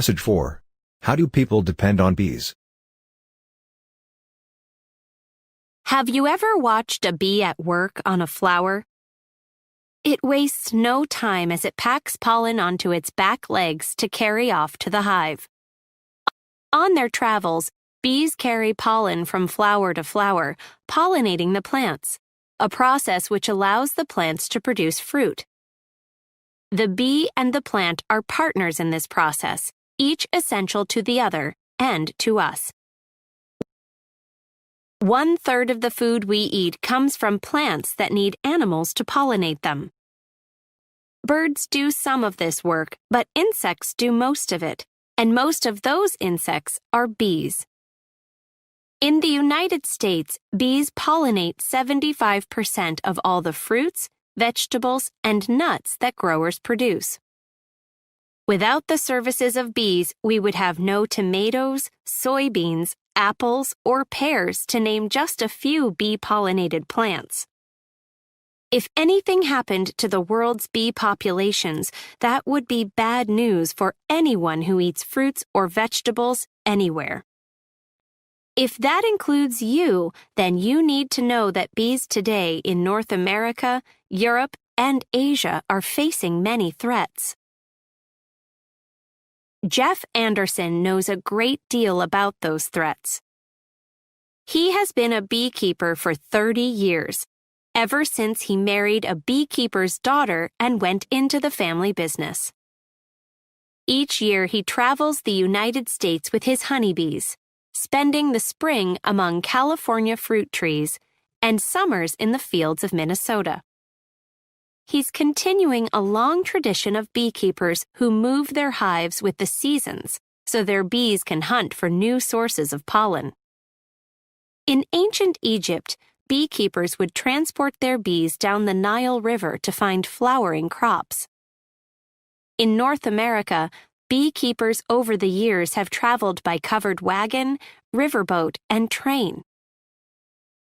Passage 4. How do people depend on bees? Have you ever watched a bee at work on a flower? It wastes no time as it packs pollen onto its back legs to carry off to the hive. On their travels, bees carry pollen from flower to flower, pollinating the plants, a process which allows the plants to produce fruit. The bee and the plant are partners in this process, each essential to the other and to us. 1/3 of the food we eat comes from plants that need animals to pollinate them. Birds do some of this work, but insects do most of it, and most of those insects are bees. In the United States, bees pollinate 75% of all the fruits, vegetables, and nuts that growers produce. Without the services of bees, we would have no tomatoes, soybeans, apples, or pears, to name just a few bee-pollinated plants. If anything happened to the world's bee populations, that would be bad news for anyone who eats fruits or vegetables anywhere. If that includes you, then you need to know that bees today in North America, Europe, and Asia are facing many threats. Jeff Anderson knows a great deal about those threats. He has been a beekeeper for 30 years, ever since he married a beekeeper's daughter and went into the family business. Each year he travels the United States with his honeybees, spending the spring among California fruit trees and summers in the fields of Minnesota. He's continuing a long tradition of beekeepers who move their hives with the seasons so their bees can hunt for new sources of pollen. In ancient Egypt, beekeepers would transport their bees down the Nile River to find flowering crops. In North America, beekeepers over the years have traveled by covered wagon, riverboat, and train.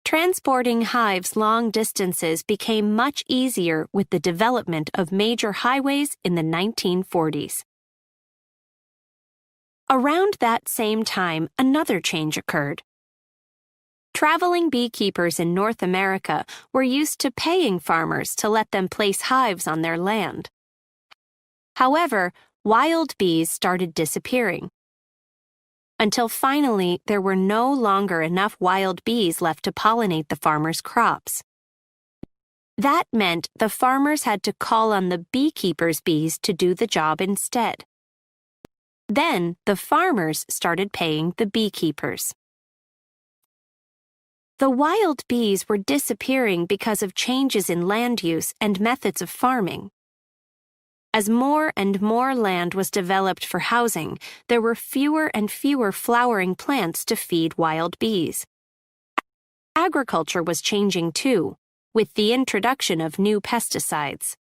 Transporting hives long distances became much easier with the development of major highways in the 1940s. Around that same time, another change occurred. Traveling beekeepers in North America were used to paying farmers to let them place hives on their land. However, wild bees started disappearing, until finally there were no longer enough wild bees left to pollinate the farmers' crops. That meant the farmers had to call on the beekeepers' bees to do the job instead. Then the farmers started paying the beekeepers. The wild bees were disappearing because of changes in land use and methods of farming. As more and more land was developed for housing, there were fewer and fewer flowering plants to feed wild bees. Agriculture was changing too, with the introduction of new pesticides.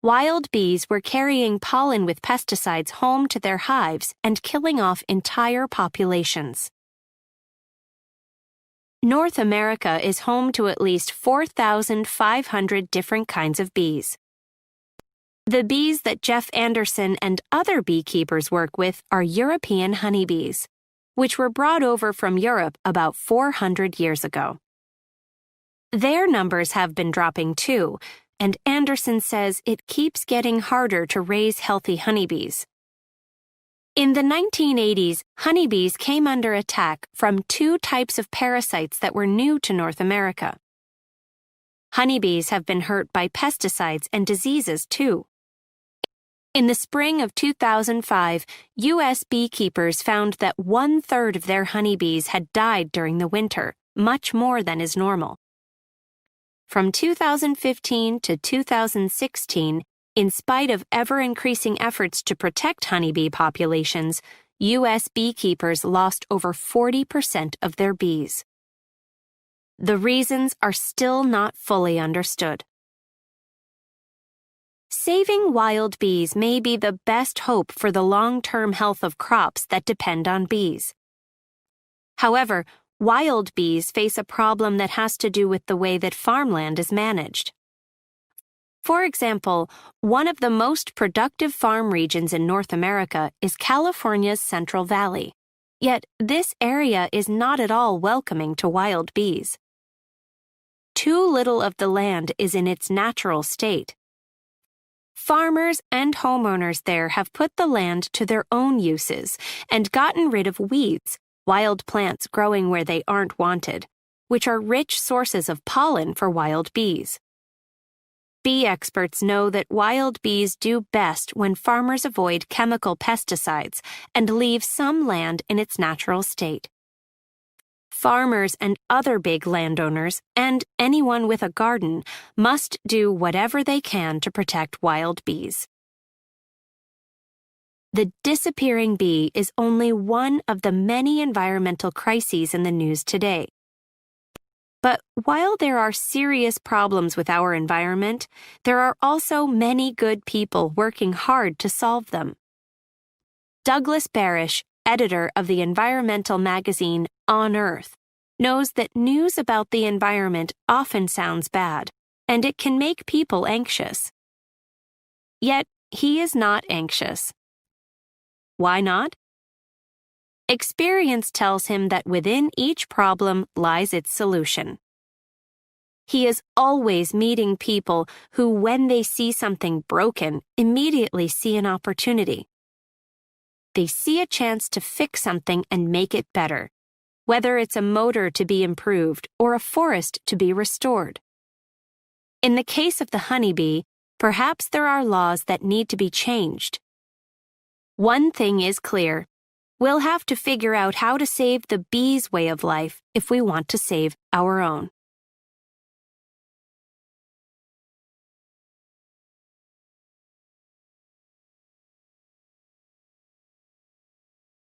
Wild bees were carrying pollen with pesticides home to their hives and killing off entire populations. North America is home to at least 4,500 different kinds of bees. The bees that Jeff Anderson and other beekeepers work with are European honeybees, which were brought over from Europe about 400 years ago. Their numbers have been dropping too, and Anderson says it keeps getting harder to raise healthy honeybees. In the 1980s, honeybees came under attack from two types of parasites that were new to North America. Honeybees have been hurt by pesticides and diseases too. In the spring of 2005, U.S. beekeepers found that 1/3 of their honeybees had died during the winter, much more than is normal. From 2015 to 2016, in spite of ever-increasing efforts to protect honeybee populations, U.S. beekeepers lost over 40% of their bees. The reasons are still not fully understood. Saving wild bees may be the best hope for the long-term health of crops that depend on bees. However, wild bees face a problem that has to do with the way that farmland is managed. For example, one of the most productive farm regions in North America is California's Central Valley. Yet this area is not at all welcoming to wild bees. Too little of the land is in its natural state. Farmers and homeowners there have put the land to their own uses and gotten rid of weeds, wild plants growing where they aren't wanted, which are rich sources of pollen for wild bees. Bee experts know that wild bees do best when farmers avoid chemical pesticides and leave some land in its natural state. Farmers and other big landowners, and anyone with a garden, must do whatever they can to protect wild bees. The disappearing bee is only one of the many environmental crises in the news today. But while there are serious problems with our environment, there are also many good people working hard to solve them. Douglas Barish, editor of the environmental magazine On Earth, knows that news about the environment often sounds bad, and it can make people anxious. Yet he is not anxious. Why not? Experience tells him that within each problem lies its solution. He is always meeting people who, when they see something broken, immediately see an opportunity. They see a chance to fix something and make it better, whether it's a motor to be improved or a forest to be restored. In the case of the honeybee, perhaps there are laws that need to be changed. One thing is clear. We'll have to figure out how to save the bees' way of life if we want to save our own.